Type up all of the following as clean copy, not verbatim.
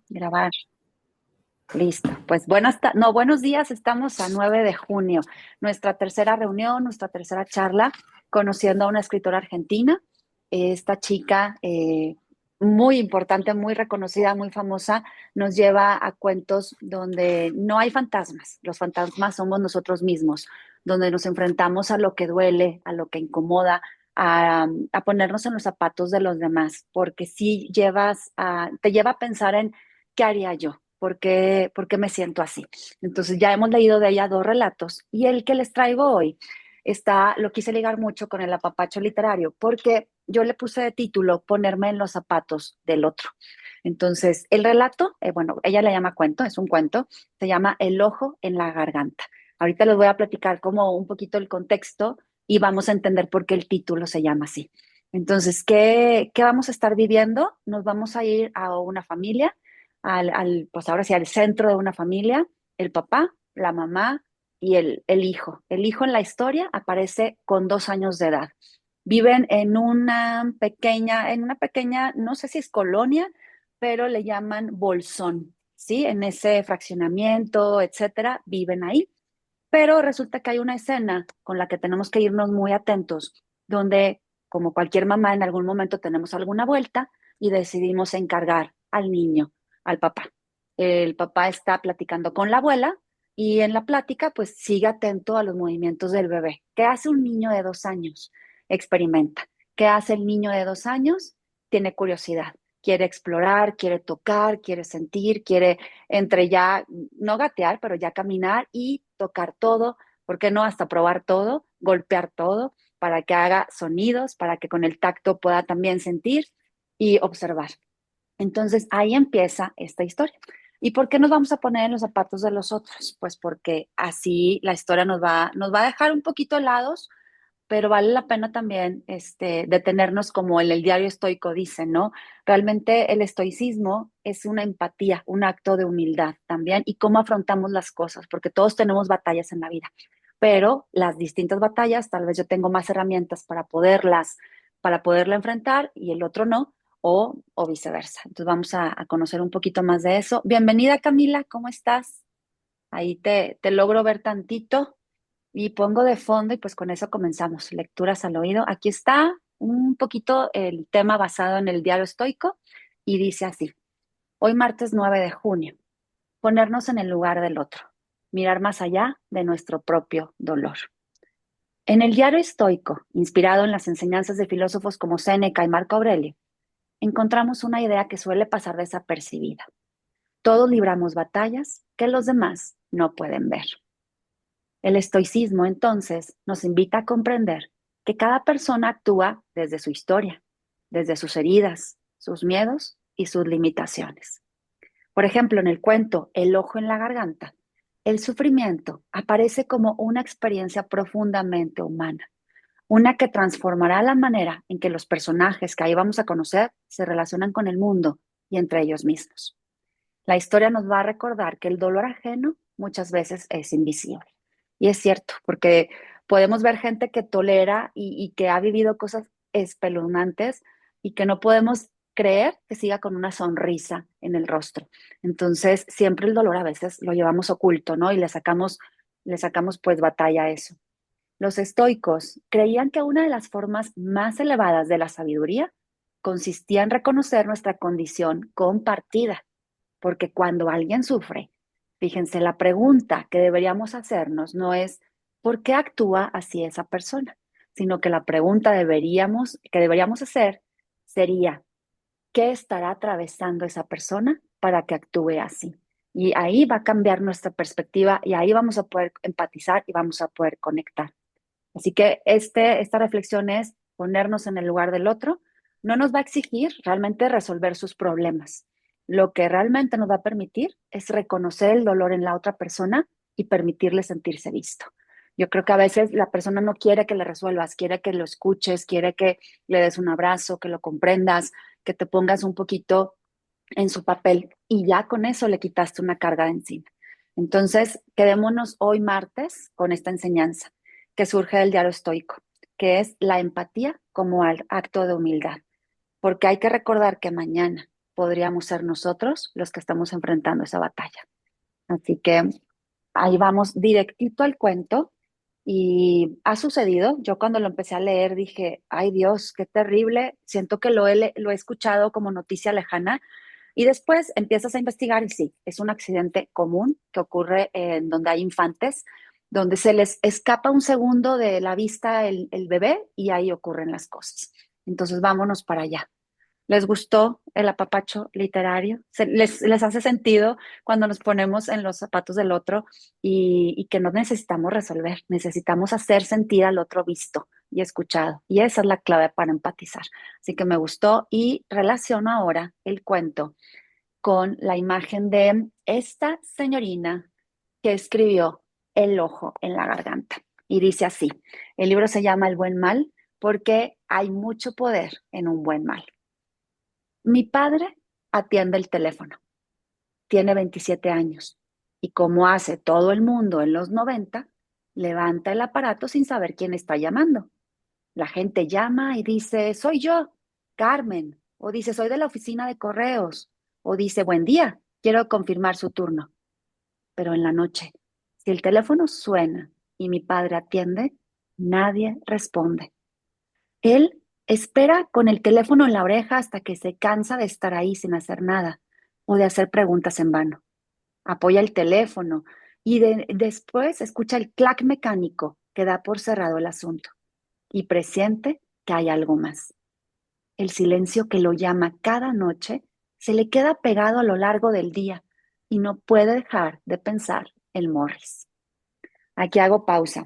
Grabar. Listo. Pues buenos días. Estamos a 9 de junio. Nuestra tercera reunión, nuestra tercera charla, conociendo a una escritora argentina. Esta chica, muy importante, muy reconocida, muy famosa, nos lleva a cuentos donde no hay fantasmas. Los fantasmas somos nosotros mismos, donde nos enfrentamos a lo que duele, a lo que incomoda, a ponernos en los zapatos de los demás, porque si te lleva a pensar en ¿qué haría yo? ¿Por qué me siento así? Entonces ya hemos leído de ella dos relatos y el que les traigo hoy lo quise ligar mucho con el apapacho literario porque yo le puse de título ponerme en los zapatos del otro. Entonces, el relato, bueno, ella le llama cuento, es un cuento, se llama El ojo en la garganta. Ahorita les voy a platicar como un poquito el contexto y vamos a entender por qué el título se llama así. Entonces, ¿qué vamos a estar viviendo? Nos vamos a ir a una familia pues ahora sí, al centro de una familia, el papá, la mamá y el hijo. El hijo en la historia aparece con 2 años de edad. Viven en una pequeña, no sé si es colonia, pero le llaman Bolsón, ¿sí? En ese fraccionamiento, etcétera, viven ahí. Pero resulta que hay una escena con la que tenemos que irnos muy atentos, donde, como cualquier mamá, en algún momento tenemos alguna vuelta y decidimos encargar al niño, al papá. El papá está platicando con la abuela y en la plática, pues sigue atento a los movimientos del bebé. ¿Qué hace un niño de 2 años? Experimenta. ¿Qué hace el niño de 2 años? Tiene curiosidad. Quiere explorar, quiere tocar, quiere sentir, quiere entre ya, no gatear, pero ya caminar y tocar todo, ¿por qué no? Hasta probar todo, golpear todo, para que haga sonidos, para que con el tacto pueda también sentir y observar. Entonces ahí empieza esta historia. ¿Y por qué nos vamos a poner en los zapatos de los otros? Pues porque así la historia nos va a dejar un poquito helados, pero vale la pena también detenernos como en el diario estoico dice, ¿no? Realmente el estoicismo es una empatía, un acto de humildad también y cómo afrontamos las cosas, porque todos tenemos batallas en la vida, pero las distintas batallas, tal vez yo tengo más herramientas para poderla enfrentar y el otro no, o viceversa. Entonces vamos a conocer un poquito más de eso. Bienvenida Camila, ¿cómo estás? Ahí te logro ver tantito. Y pongo de fondo y pues con eso comenzamos. Lecturas al oído. Aquí está un poquito el tema basado en el diario estoico y dice así. Hoy martes 9 de junio. Ponernos en el lugar del otro. Mirar más allá de nuestro propio dolor. En el diario estoico, inspirado en las enseñanzas de filósofos como Séneca y Marco Aurelio, encontramos una idea que suele pasar desapercibida. Todos libramos batallas que los demás no pueden ver. El estoicismo, entonces, nos invita a comprender que cada persona actúa desde su historia, desde sus heridas, sus miedos y sus limitaciones. Por ejemplo, en el cuento El ojo en la garganta, el sufrimiento aparece como una experiencia profundamente humana, una que transformará la manera en que los personajes que ahí vamos a conocer se relacionan con el mundo y entre ellos mismos. La historia nos va a recordar que el dolor ajeno muchas veces es invisible. Y es cierto, porque podemos ver gente que tolera y que ha vivido cosas espeluznantes y que no podemos creer que siga con una sonrisa en el rostro. Entonces, siempre el dolor a veces lo llevamos oculto, ¿no? Y le sacamos pues batalla a eso. Los estoicos creían que una de las formas más elevadas de la sabiduría consistía en reconocer nuestra condición compartida, porque cuando alguien sufre, fíjense, la pregunta que deberíamos hacernos no es ¿por qué actúa así esa persona? Sino que la pregunta que deberíamos hacer sería ¿qué estará atravesando esa persona para que actúe así? Y ahí va a cambiar nuestra perspectiva y ahí vamos a poder empatizar y vamos a poder conectar. Así que esta reflexión es ponernos en el lugar del otro. No nos va a exigir realmente resolver sus problemas. Lo que realmente nos va a permitir es reconocer el dolor en la otra persona y permitirle sentirse visto. Yo creo que a veces la persona no quiere que le resuelvas, quiere que lo escuches, quiere que le des un abrazo, que lo comprendas, que te pongas un poquito en su papel y ya con eso le quitaste una carga de encima. Entonces, quedémonos hoy martes con esta enseñanza que surge del diario estoico, que es la empatía como acto de humildad, porque hay que recordar que mañana podríamos ser nosotros los que estamos enfrentando esa batalla. Así que ahí vamos directito al cuento y ha sucedido. Yo cuando lo empecé a leer dije, ay Dios, qué terrible. Siento que lo he escuchado como noticia lejana y después empiezas a investigar y sí, es un accidente común que ocurre en donde hay infantes, donde se les escapa un segundo de la vista el bebé y ahí ocurren las cosas. Entonces vámonos para allá. ¿Les gustó el apapacho literario? ¿Les hace sentido cuando nos ponemos en los zapatos del otro y que no necesitamos resolver, necesitamos hacer sentir al otro visto y escuchado? Y esa es la clave para empatizar. Así que me gustó y relaciono ahora el cuento con la imagen de esta señorina que escribió El ojo en la garganta. Y dice así, el libro se llama El buen mal porque hay mucho poder en un buen mal. Mi padre atiende el teléfono, tiene 27 años y como hace todo el mundo en los 90, levanta el aparato sin saber quién está llamando. La gente llama y dice, soy yo, Carmen, o dice, soy de la oficina de correos, o dice, buen día, quiero confirmar su turno. Pero en la noche, si el teléfono suena y mi padre atiende, nadie responde. Él espera con el teléfono en la oreja hasta que se cansa de estar ahí sin hacer nada o de hacer preguntas en vano. Apoya el teléfono y después escucha el clac mecánico que da por cerrado el asunto y presiente que hay algo más. El silencio que lo llama cada noche se le queda pegado a lo largo del día y no puede dejar de pensar en Morris. Aquí hago pausa.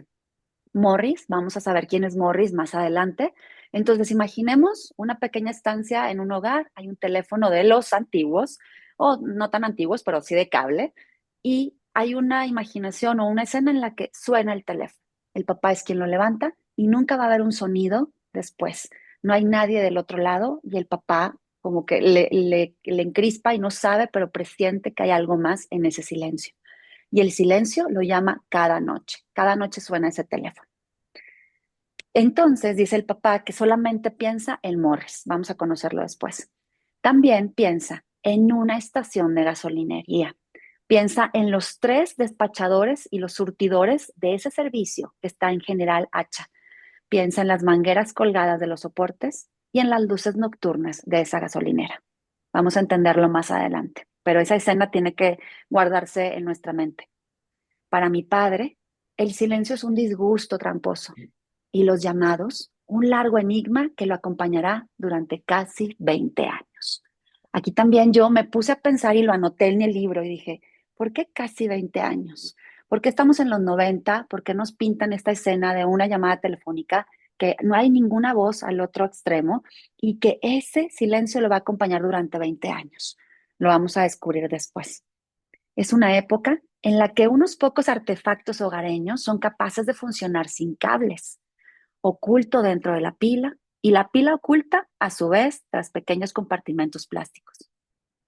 Morris, vamos a saber quién es Morris más adelante. Entonces, imaginemos una pequeña estancia en un hogar, hay un teléfono de los antiguos, o no tan antiguos, pero sí de cable, y hay una imaginación o una escena en la que suena el teléfono. El papá es quien lo levanta y nunca va a haber un sonido después. No hay nadie del otro lado y el papá como que le encrispa y no sabe, pero presiente que hay algo más en ese silencio. Y el silencio lo llama cada noche. Cada noche suena ese teléfono. Entonces dice el papá que solamente piensa en Morris. Vamos a conocerlo después. También piensa en una estación de gasolinería. Piensa en los tres despachadores y los surtidores de ese servicio que está en General Hacha. Piensa en las mangueras colgadas de los soportes y en las luces nocturnas de esa gasolinera. Vamos a entenderlo más adelante, pero esa escena tiene que guardarse en nuestra mente. Para mi padre, el silencio es un disgusto tramposo y los llamados, un largo enigma que lo acompañará durante casi 20 años. Aquí también yo me puse a pensar y lo anoté en el libro y dije, ¿por qué casi 20 años? ¿Por qué estamos en los 90? ¿Por qué nos pintan esta escena de una llamada telefónica que no hay ninguna voz al otro extremo y que ese silencio lo va a acompañar durante 20 años? Lo vamos a descubrir después. Es una época en la que unos pocos artefactos hogareños son capaces de funcionar sin cables, oculto dentro de la pila y la pila oculta a su vez tras pequeños compartimentos plásticos.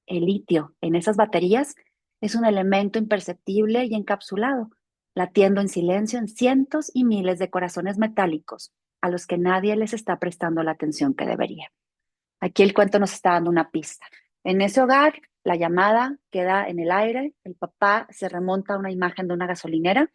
El litio en esas baterías es un elemento imperceptible y encapsulado, latiendo en silencio en cientos y miles de corazones metálicos a los que nadie les está prestando la atención que debería. Aquí el cuento nos está dando una pista. En ese hogar, la llamada queda en el aire, el papá se remonta a una imagen de una gasolinera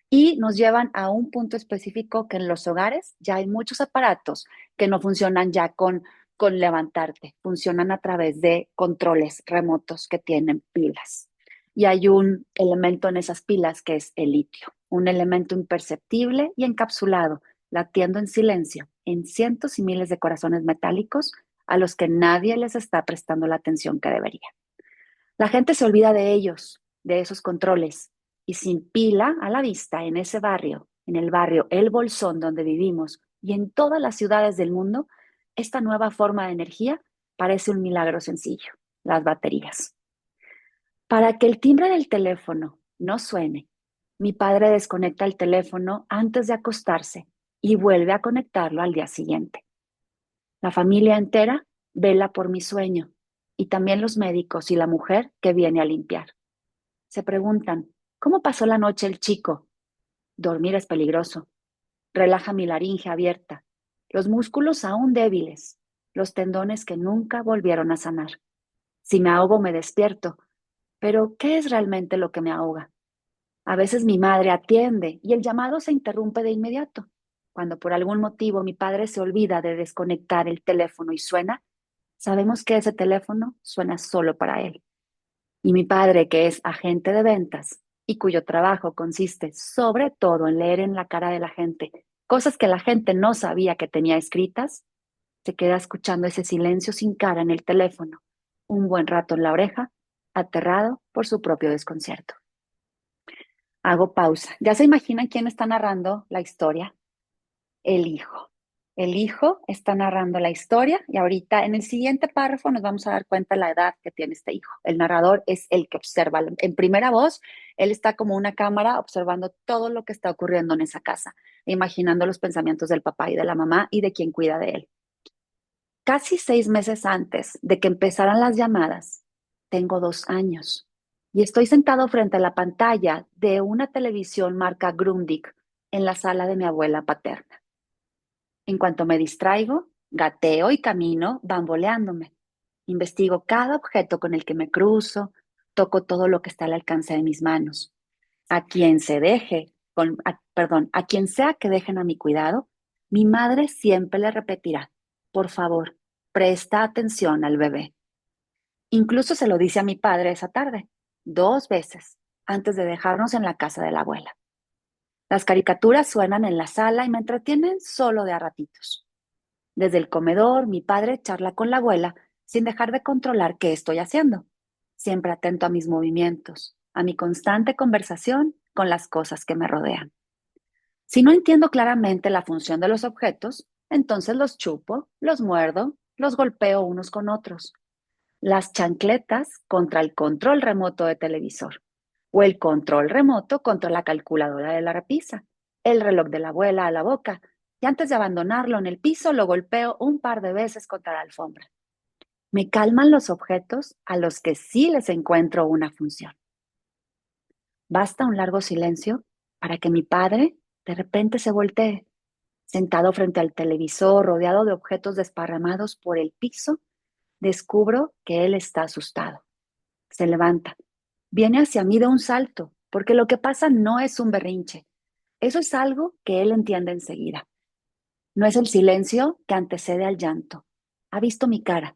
y nos llevan a un punto específico que en los hogares ya hay muchos aparatos que no funcionan ya con levantarte, funcionan a través de controles remotos que tienen pilas. Y hay un elemento en esas pilas que es el litio, un elemento imperceptible y encapsulado, latiendo en silencio en cientos y miles de corazones metálicos a los que nadie les está prestando la atención que debería. La gente se olvida de ellos, de esos controles, y sin pila a la vista en ese barrio, en el barrio El Bolsón donde vivimos y en todas las ciudades del mundo, esta nueva forma de energía parece un milagro sencillo, las baterías. Para que el timbre del teléfono no suene, mi padre desconecta el teléfono antes de acostarse y vuelve a conectarlo al día siguiente. La familia entera vela por mi sueño y también los médicos y la mujer que viene a limpiar. Se preguntan, ¿cómo pasó la noche el chico? Dormir es peligroso. Relaja mi laringe abierta, los músculos aún débiles, los tendones que nunca volvieron a sanar. Si me ahogo, me despierto. Pero, ¿qué es realmente lo que me ahoga? A veces mi madre atiende y el llamado se interrumpe de inmediato. Cuando por algún motivo mi padre se olvida de desconectar el teléfono y suena, sabemos que ese teléfono suena solo para él. Y mi padre, que es agente de ventas y cuyo trabajo consiste sobre todo en leer en la cara de la gente cosas que la gente no sabía que tenía escritas, se queda escuchando ese silencio sin cara en el teléfono, un buen rato en la oreja, aterrado por su propio desconcierto. Hago pausa. ¿Ya se imaginan quién está narrando la historia? El hijo. El hijo está narrando la historia y ahorita en el siguiente párrafo nos vamos a dar cuenta de la edad que tiene este hijo. El narrador es el que observa. En primera voz, él está como una cámara observando todo lo que está ocurriendo en esa casa, imaginando los pensamientos del papá y de la mamá y de quien cuida de él. Casi 6 meses antes de que empezaran las llamadas, tengo 2 años y estoy sentado frente a la pantalla de una televisión marca Grundig en la sala de mi abuela paterna. En cuanto me distraigo, gateo y camino bamboleándome. Investigo cada objeto con el que me cruzo, toco todo lo que está al alcance de mis manos. A quien se deje, a quien sea que dejen a mi cuidado, mi madre siempre le repetirá, por favor, presta atención al bebé. Incluso se lo dice a mi padre esa tarde, 2 veces, antes de dejarnos en la casa de la abuela. Las caricaturas suenan en la sala y me entretienen solo de a ratitos. Desde el comedor, mi padre charla con la abuela sin dejar de controlar qué estoy haciendo, siempre atento a mis movimientos, a mi constante conversación con las cosas que me rodean. Si no entiendo claramente la función de los objetos, entonces los chupo, los muerdo, los golpeo unos con otros. Las chancletas contra el control remoto de televisor o el control remoto contra la calculadora de la repisa, el reloj de la abuela a la boca y antes de abandonarlo en el piso lo golpeo un par de veces contra la alfombra. Me calman los objetos a los que sí les encuentro una función. Basta un largo silencio para que mi padre de repente se voltee, sentado frente al televisor, rodeado de objetos desparramados por el piso. Descubro que él está asustado. Se levanta, viene hacia mí de un salto, porque lo que pasa no es un berrinche. Eso es algo que él entiende enseguida. No es el silencio que antecede al llanto. Ha visto mi cara,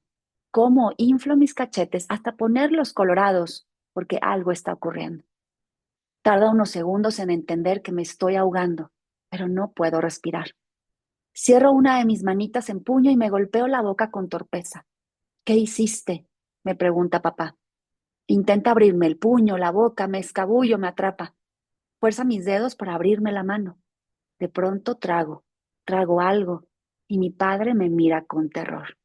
cómo inflo mis cachetes hasta ponerlos colorados, porque algo está ocurriendo. Tarda unos segundos en entender que me estoy ahogando, pero no puedo respirar. Cierro una de mis manitas en puño y me golpeo la boca con torpeza. ¿Qué hiciste? Me pregunta papá. Intenta abrirme el puño, la boca, me escabullo, me atrapa. Fuerza mis dedos para abrirme la mano. De pronto trago algo y mi padre me mira con terror.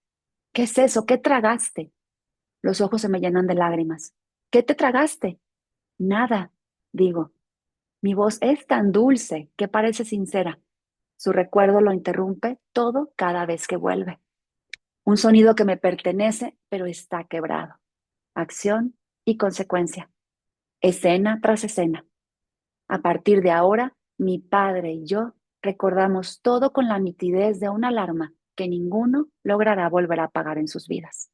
¿Qué es eso? ¿Qué tragaste? Los ojos se me llenan de lágrimas. ¿Qué te tragaste? Nada, digo. Mi voz es tan dulce que parece sincera. Su recuerdo lo interrumpe todo cada vez que vuelve. Un sonido que me pertenece, pero está quebrado. Acción y consecuencia. Escena tras escena. A partir de ahora, mi padre y yo recordamos todo con la nitidez de una alarma que ninguno logrará volver a apagar en sus vidas.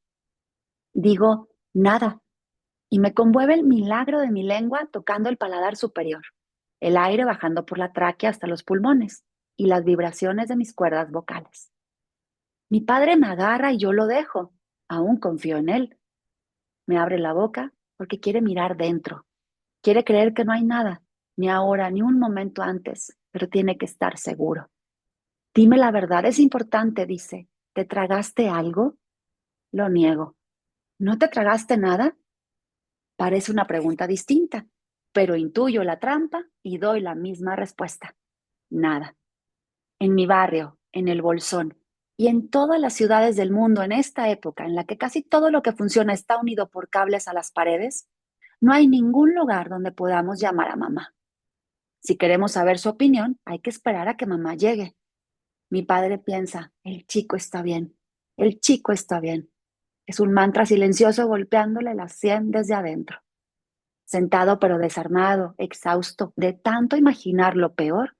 Digo, nada, y me conmueve el milagro de mi lengua tocando el paladar superior, el aire bajando por la tráquea hasta los pulmones y las vibraciones de mis cuerdas vocales. Mi padre me agarra y yo lo dejo. Aún confío en él. Me abre la boca porque quiere mirar dentro. Quiere creer que no hay nada, ni ahora, ni un momento antes, pero tiene que estar seguro. Dime la verdad, es importante, dice. ¿Te tragaste algo? Lo niego. ¿No te tragaste nada? Parece una pregunta distinta, pero intuyo la trampa y doy la misma respuesta. Nada. En mi barrio, en el Bolsón y en todas las ciudades del mundo en esta época en la que casi todo lo que funciona está unido por cables a las paredes, no hay ningún lugar donde podamos llamar a mamá. Si queremos saber su opinión, hay que esperar a que mamá llegue. Mi padre piensa, el chico está bien, el chico está bien. Es un mantra silencioso golpeándole la sien desde adentro. Sentado pero desarmado, exhausto, de tanto imaginar lo peor,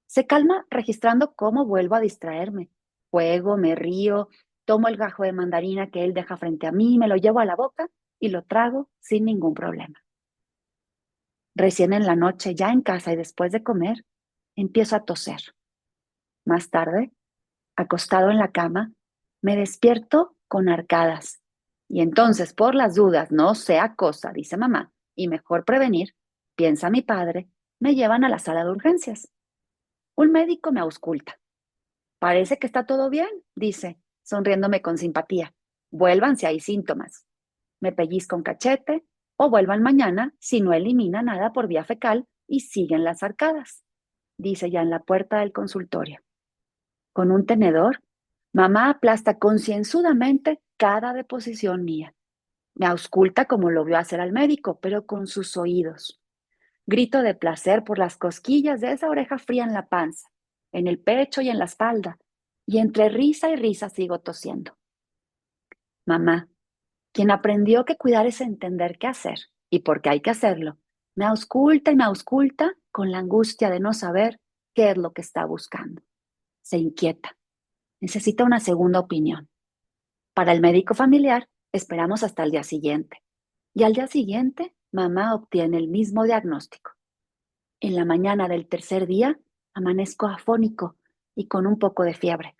se calma registrando cómo vuelvo a distraerme. Juego, me río, Tomo el gajo de mandarina que él deja frente a mí, me lo llevo a la boca y lo trago sin ningún problema. Recién en la noche, ya en casa y después de comer, empiezo a toser. Más tarde, acostado en la cama, me despierto con arcadas. Y entonces, por las dudas, no sea cosa, dice mamá, y mejor prevenir, piensa mi padre, me llevan a la sala de urgencias. Un médico me ausculta. Parece que está todo bien, dice, sonriéndome con simpatía. Vuelvan si hay síntomas. Me pellizca un cachete o vuelvan mañana si no elimina nada por vía fecal y siguen las arcadas, dice ya en la puerta del consultorio. Con un tenedor, mamá aplasta concienzudamente cada deposición mía. Me ausculta como lo vio hacer al médico, pero con sus oídos. Grito de placer por las cosquillas de esa oreja fría en la panza, en el pecho y en la espalda, y entre risa y risa sigo tosiendo. Mamá, quien aprendió que cuidar es entender qué hacer y por qué hay que hacerlo, me ausculta y me ausculta con la angustia de no saber qué es lo que está buscando. Se inquieta. Necesita una segunda opinión. Para el médico familiar, esperamos hasta el día siguiente. Y al día siguiente, mamá obtiene el mismo diagnóstico. En la mañana del tercer día, amanezco afónico y con un poco de fiebre.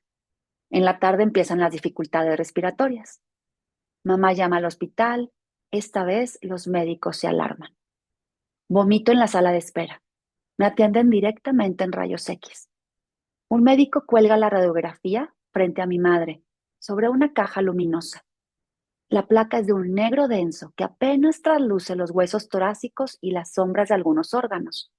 En la tarde empiezan las dificultades respiratorias. Mamá llama al hospital. Esta vez los médicos se alarman. Vomito en la sala de espera. Me atienden directamente en rayos X. Un médico cuelga la radiografía frente a mi madre, sobre una caja luminosa. La placa es de un negro denso que apenas trasluce los huesos torácicos y las sombras de algunos órganos.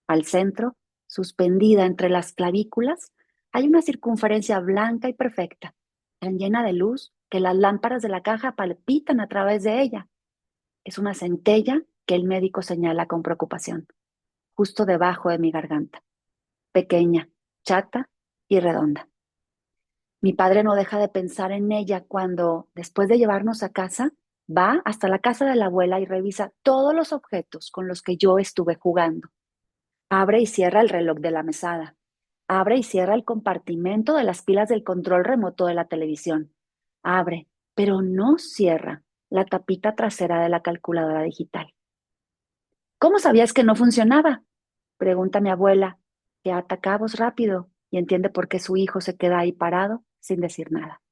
Al centro, suspendida entre las clavículas, hay una circunferencia blanca y perfecta, tan llena de luz que las lámparas de la caja palpitan a través de ella. Es una centella que el médico señala con preocupación, justo debajo de mi garganta, pequeña, chata y redonda. Mi padre no deja de pensar en ella cuando, después de llevarnos a casa, va hasta la casa de la abuela y revisa todos los objetos con los que yo estuve jugando. Abre y cierra el reloj de la mesada. Abre y cierra el compartimento de las pilas del control remoto de la televisión. Abre, pero no cierra la tapita trasera de la calculadora digital. ¿Cómo sabías que no funcionaba? Pregunta mi abuela, que ata cabos rápido y entiende por qué su hijo se queda ahí parado sin decir nada.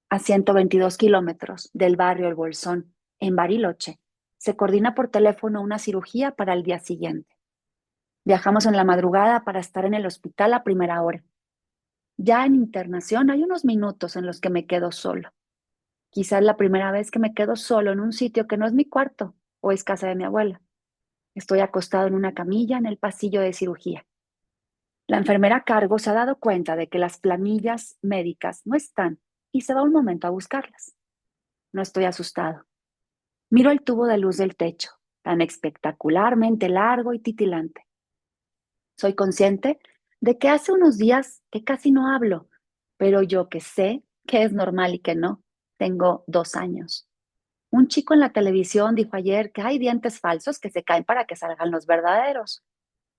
A 122 kilómetros del barrio El Bolsón, en Bariloche, se coordina por teléfono una cirugía para el día siguiente. Viajamos en la madrugada para estar en el hospital a primera hora. Ya en internación hay unos minutos en los que me quedo solo. Quizás la primera vez que me quedo solo en un sitio que no es mi cuarto o es casa de mi abuela. Estoy acostado en una camilla en el pasillo de cirugía. La enfermera a cargo se ha dado cuenta de que las planillas médicas no están y se va un momento a buscarlas. No estoy asustado. Miro el tubo de luz del techo, tan espectacularmente largo y titilante. Soy consciente de que hace unos días que casi no hablo, pero yo que sé que es normal y que no, tengo 2 años. Un chico en la televisión dijo ayer que hay dientes falsos que se caen para que salgan los verdaderos.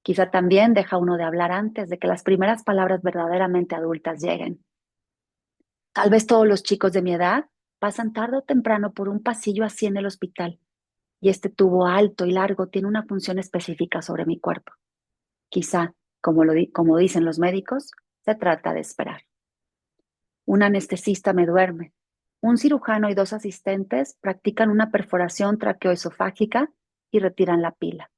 Quizá también deja uno de hablar antes de que las primeras palabras verdaderamente adultas lleguen. Tal vez todos los chicos de mi edad pasan tarde o temprano por un pasillo así en el hospital, y este tubo alto y largo tiene una función específica sobre mi cuerpo. Quizá, como dicen los médicos, se trata de esperar. Un anestesista me duerme. Un cirujano y 2 asistentes practican una perforación traqueoesofágica y retiran la pila.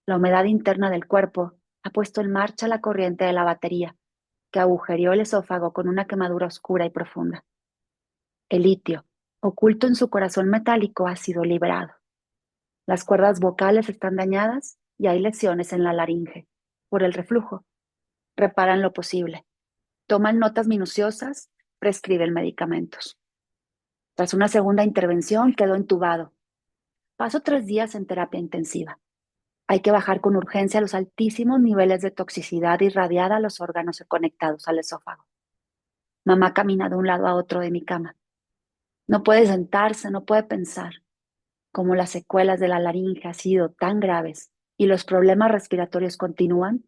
La humedad interna del cuerpo ha puesto en marcha la corriente de la batería, que agujereó el esófago con una quemadura oscura y profunda. El litio, oculto en su corazón metálico, ha sido liberado. Las cuerdas vocales están dañadas y hay lesiones en la laringe por el reflujo. Reparan lo posible. Toman notas minuciosas, prescriben medicamentos. Tras una segunda intervención, quedó entubado. Paso 3 días en terapia intensiva. Hay que bajar con urgencia los altísimos niveles de toxicidad irradiada a los órganos conectados al esófago. Mamá camina de un lado a otro de mi cama. No puede sentarse, no puede pensar. Como las secuelas de la laringe han sido tan graves y los problemas respiratorios continúan,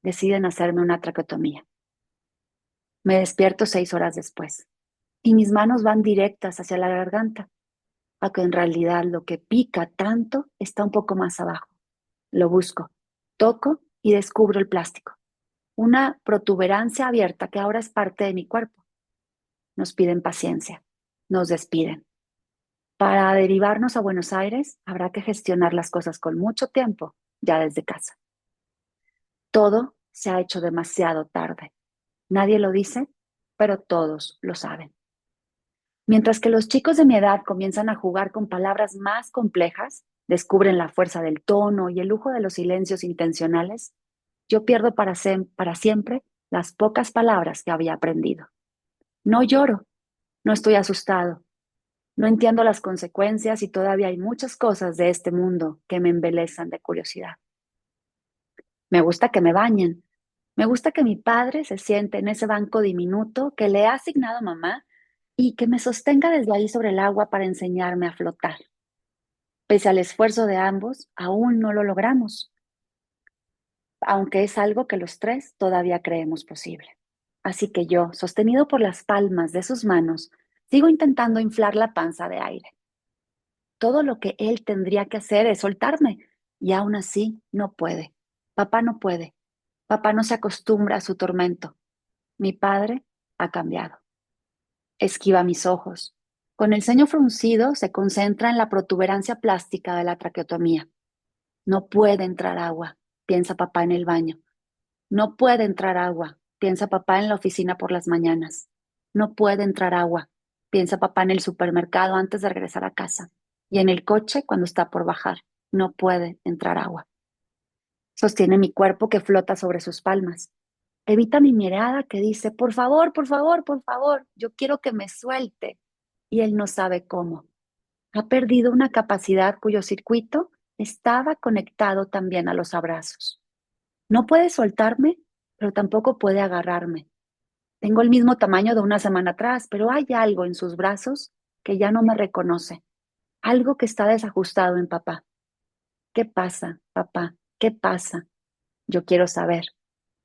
deciden hacerme una traqueotomía. Me despierto 6 horas después. y mis manos van directas hacia la garganta, aunque en realidad lo que pica tanto está un poco más abajo. Lo busco, toco y descubro el plástico, una protuberancia abierta que ahora es parte de mi cuerpo. Nos piden paciencia, nos despiden. Para derivarnos a Buenos Aires habrá que gestionar las cosas con mucho tiempo, ya desde casa. Todo se ha hecho demasiado tarde. Nadie lo dice, pero todos lo saben. Mientras que los chicos de mi edad comienzan a jugar con palabras más complejas, descubren la fuerza del tono y el lujo de los silencios intencionales, yo pierdo para siempre las pocas palabras que había aprendido. No lloro, no estoy asustado, no entiendo las consecuencias y todavía hay muchas cosas de este mundo que me embelezan de curiosidad. Me gusta que me bañen, me gusta que mi padre se siente en ese banco diminuto que le ha asignado mamá y que me sostenga desde ahí sobre el agua para enseñarme a flotar. Pese al esfuerzo de ambos, aún no lo logramos, aunque es algo que los tres todavía creemos posible. Así que yo, sostenido por las palmas de sus manos, sigo intentando inflar la panza de aire. Todo lo que él tendría que hacer es soltarme, y aún así no puede. Papá no puede. Papá no se acostumbra a su tormento. Mi padre ha cambiado. Esquiva mis ojos. Con el ceño fruncido se concentra en la protuberancia plástica de la traqueotomía. No puede entrar agua, piensa papá en el baño. No puede entrar agua, piensa papá en la oficina por las mañanas. No puede entrar agua, piensa papá en el supermercado antes de regresar a casa. Y en el coche cuando está por bajar. No puede entrar agua. Sostiene mi cuerpo que flota sobre sus palmas. Evita mi mirada que dice, por favor, por favor, por favor, yo quiero que me suelte. Y él no sabe cómo. Ha perdido una capacidad cuyo circuito estaba conectado también a los abrazos. No puede soltarme, pero tampoco puede agarrarme. Tengo el mismo tamaño de una semana atrás, pero hay algo en sus brazos que ya no me reconoce. Algo que está desajustado en papá. ¿Qué pasa, papá? ¿Qué pasa? Yo quiero saber.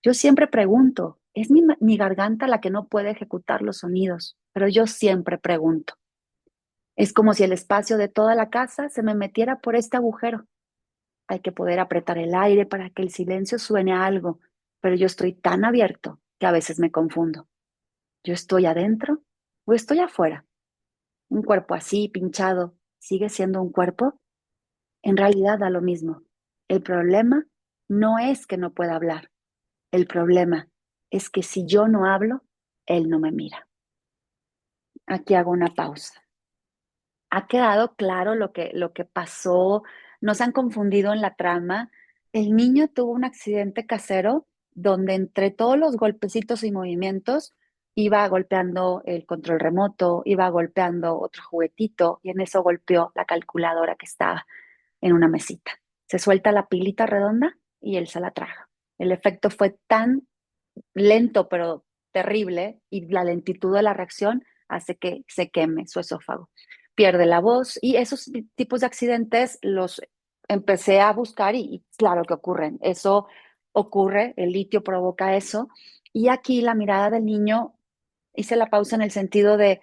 Yo siempre pregunto. Es mi garganta la que no puede ejecutar los sonidos, pero yo siempre pregunto. Es como si el espacio de toda la casa se me metiera por este agujero. Hay que poder apretar el aire para que el silencio suene a algo, pero yo estoy tan abierto que a veces me confundo. ¿Yo estoy adentro o estoy afuera? Un cuerpo así, pinchado, ¿sigue siendo un cuerpo? En realidad da lo mismo. El problema no es que no pueda hablar. El problema es que si yo no hablo, él no me mira. Aquí hago una pausa. ¿Ha quedado claro lo que pasó? ¿No se han confundido en la trama? El niño tuvo un accidente casero donde entre todos los golpecitos y movimientos iba golpeando el control remoto, iba golpeando otro juguetito y en eso golpeó la calculadora que estaba en una mesita. Se suelta la pilita redonda y él se la traga. El efecto fue tan lento pero terrible y la lentitud de la reacción hace que se queme su esófago. Pierde la voz y esos tipos de accidentes los empecé a buscar y claro que ocurren. Eso ocurre, el litio provoca eso. Y aquí la mirada del niño, hice la pausa en el sentido de,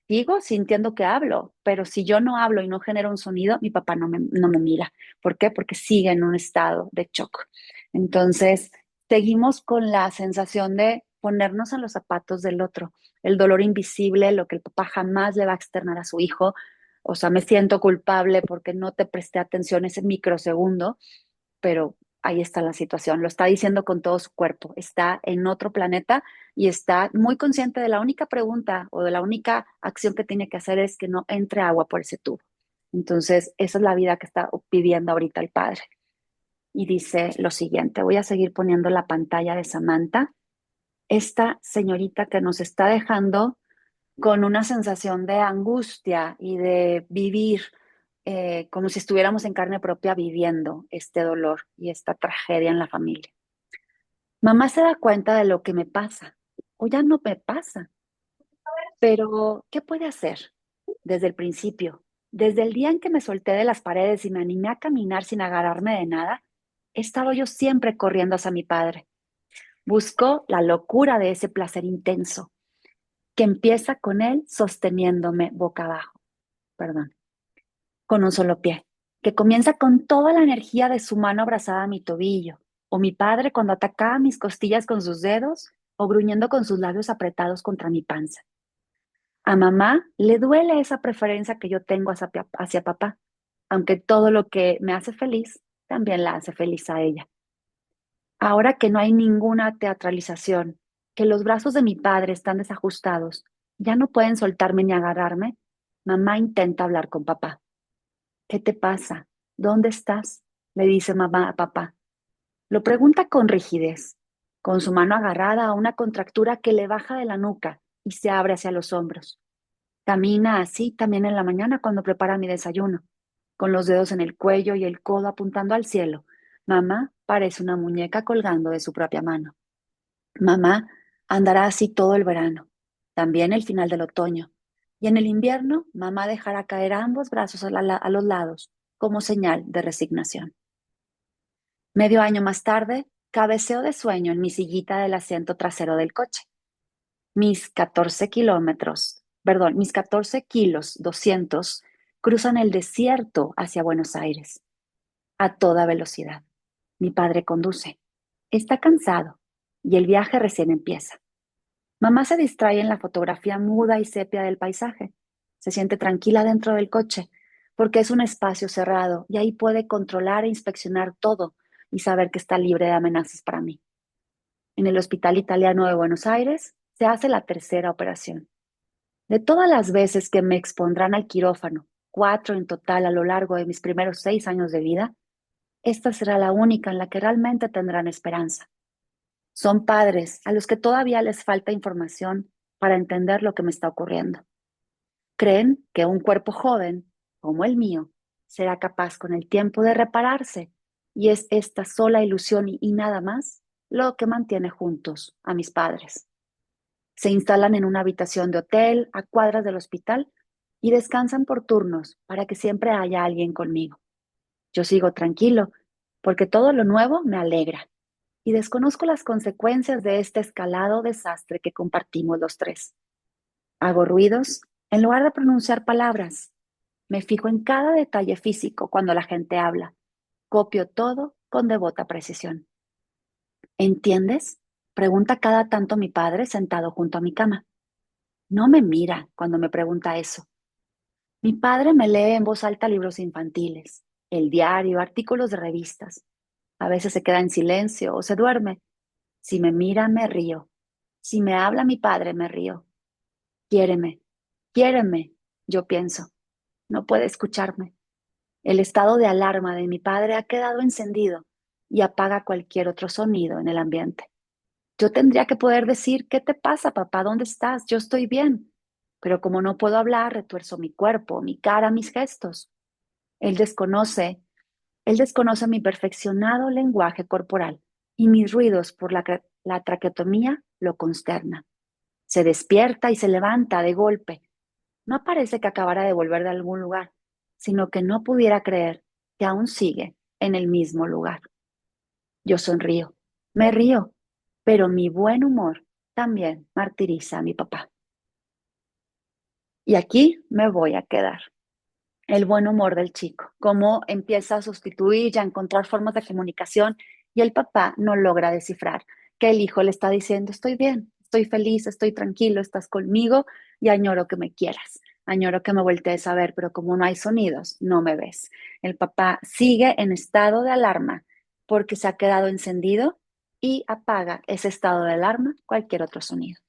sigo sintiendo que hablo, pero si yo no hablo y no genero un sonido, mi papá no me mira. ¿Por qué? Porque sigue en un estado de shock. Entonces, seguimos con la sensación de ponernos en los zapatos del otro, el dolor invisible, lo que el papá jamás le va a externar a su hijo. O sea, me siento culpable porque no te presté atención ese microsegundo, pero ahí está la situación. Lo está diciendo con todo su cuerpo. Está en otro planeta y está muy consciente de la única pregunta o de la única acción que tiene que hacer es que no entre agua por ese tubo. Entonces, esa es la vida que está pidiendo ahorita el padre. Y dice lo siguiente, voy a seguir poniendo la pantalla de Samantha, esta señorita que nos está dejando con una sensación de angustia y de vivir como si estuviéramos en carne propia viviendo este dolor y esta tragedia en la familia. Mamá se da cuenta de lo que me pasa, o ya no me pasa, pero ¿qué puede hacer? Desde el principio, desde el día en que me solté de las paredes y me animé a caminar sin agarrarme de nada, he estado yo siempre corriendo hacia mi padre. Busco la locura de ese placer intenso. que empieza con él sosteniéndome boca abajo, perdón, con un solo pie, que comienza con toda la energía de su mano abrazada a mi tobillo, o mi padre cuando atacaba mis costillas con sus dedos, o gruñendo con sus labios apretados contra mi panza. A mamá le duele esa preferencia que yo tengo hacia papá, aunque todo lo que me hace feliz también la hace feliz a ella. Ahora que no hay ninguna teatralización, que los brazos de mi padre están desajustados, ya no pueden soltarme ni agarrarme, mamá intenta hablar con papá. ¿Qué te pasa? ¿Dónde estás? Le dice mamá a papá. Lo pregunta con rigidez, con su mano agarrada a una contractura que le baja de la nuca y se abre hacia los hombros. Camina así también en la mañana cuando prepara mi desayuno, con los dedos en el cuello y el codo apuntando al cielo. Mamá parece una muñeca colgando de su propia mano. Mamá andará así todo el verano, también el final del otoño. Y en el invierno, mamá dejará caer ambos brazos a los lados como señal de resignación. Medio año más tarde, cabeceo de sueño en mi sillita del asiento trasero del coche. Mis 14 kilos 200 cruzan el desierto hacia Buenos Aires a toda velocidad. Mi padre conduce. Está cansado y el viaje recién empieza. Mamá se distrae en la fotografía muda y sepia del paisaje. Se siente tranquila dentro del coche porque es un espacio cerrado y ahí puede controlar e inspeccionar todo y saber que está libre de amenazas para mí. En el Hospital Italiano de Buenos Aires se hace la tercera operación. De todas las veces que me expondrán al quirófano, 4 en total a lo largo de mis primeros 6 años de vida, esta será la única en la que realmente tendrán esperanza. Son padres a los que todavía les falta información para entender lo que me está ocurriendo. Creen que un cuerpo joven, como el mío, será capaz con el tiempo de repararse y es esta sola ilusión y nada más lo que mantiene juntos a mis padres. Se instalan en una habitación de hotel a cuadras del hospital y descansan por turnos para que siempre haya alguien conmigo. Yo sigo tranquilo porque todo lo nuevo me alegra y desconozco las consecuencias de este escalado desastre que compartimos los tres. Hago ruidos en lugar de pronunciar palabras. Me fijo en cada detalle físico cuando la gente habla. Copio todo con devota precisión. ¿Entiendes? Pregunta cada tanto mi padre sentado junto a mi cama. No me mira cuando me pregunta eso. Mi padre me lee en voz alta libros infantiles, el diario, artículos de revistas. A veces se queda en silencio o se duerme. Si me mira, me río. Si me habla mi padre, me río. Quiéreme, quiéreme, yo pienso. No puede escucharme. El estado de alarma de mi padre ha quedado encendido y apaga cualquier otro sonido en el ambiente. Yo tendría que poder decir, ¿qué te pasa, papá? ¿Dónde estás? Yo estoy bien. Pero como no puedo hablar, retuerzo mi cuerpo, mi cara, mis gestos. Él desconoce, él desconoce mi perfeccionado lenguaje corporal y mis ruidos por la traqueotomía lo consterna. Se despierta y se levanta de golpe. No parece que acabara de volver de algún lugar, sino que no pudiera creer que aún sigue en el mismo lugar. Yo sonrío, me río, pero mi buen humor también martiriza a mi papá. Y aquí me voy a quedar. El buen humor del chico, cómo empieza a sustituir y a encontrar formas de comunicación y el papá no logra descifrar que el hijo le está diciendo, estoy bien, estoy feliz, estoy tranquilo, estás conmigo y añoro que me quieras, añoro que me voltees a ver, pero como no hay sonidos, no me ves. El papá sigue en estado de alarma porque se ha quedado encendido y apaga ese estado de alarma cualquier otro sonido.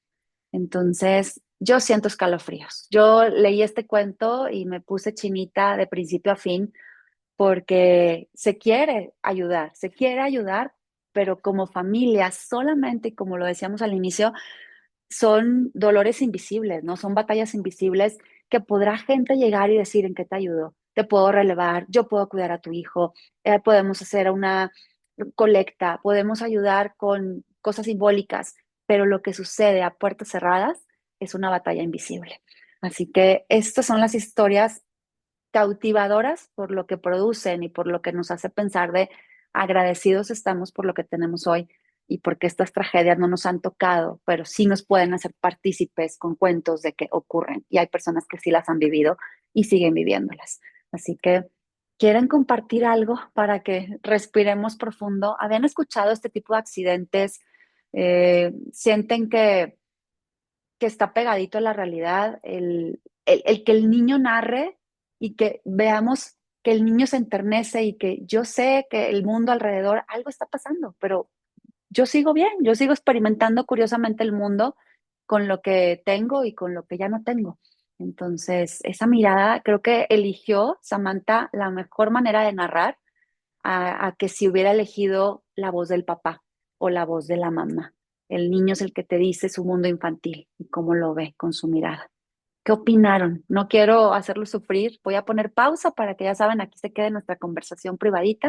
Entonces, yo siento escalofríos. Yo leí este cuento y me puse chinita de principio a fin porque se quiere ayudar, pero como familia solamente, como lo decíamos al inicio, son dolores invisibles, ¿no? Son batallas invisibles que podrá gente llegar y decir en qué te ayudo. Te puedo relevar, yo puedo cuidar a tu hijo, podemos hacer una colecta, podemos ayudar con cosas simbólicas, pero lo que sucede a puertas cerradas es una batalla invisible. Así que estas son las historias cautivadoras por lo que producen y por lo que nos hace pensar de agradecidos estamos por lo que tenemos hoy y porque estas tragedias no nos han tocado, pero sí nos pueden hacer partícipes con cuentos de que ocurren. Y hay personas que sí las han vivido y siguen viviéndolas. Así que, ¿quieren compartir algo para que respiremos profundo? ¿Habían escuchado este tipo de accidentes? ¿Sienten que está pegadito a la realidad, el que el niño narre y que veamos que el niño se enternece y que yo sé que el mundo alrededor, algo está pasando, pero yo sigo bien, yo sigo experimentando curiosamente el mundo con lo que tengo y con lo que ya no tengo. Entonces, esa mirada creo que eligió Samantha la mejor manera de narrar a que si hubiera elegido la voz del papá o la voz de la mamá. El niño es el que te dice su mundo infantil y cómo lo ve con su mirada. ¿Qué opinaron? No quiero hacerlo sufrir. Voy a poner pausa para que ya saben, aquí se quede nuestra conversación privadita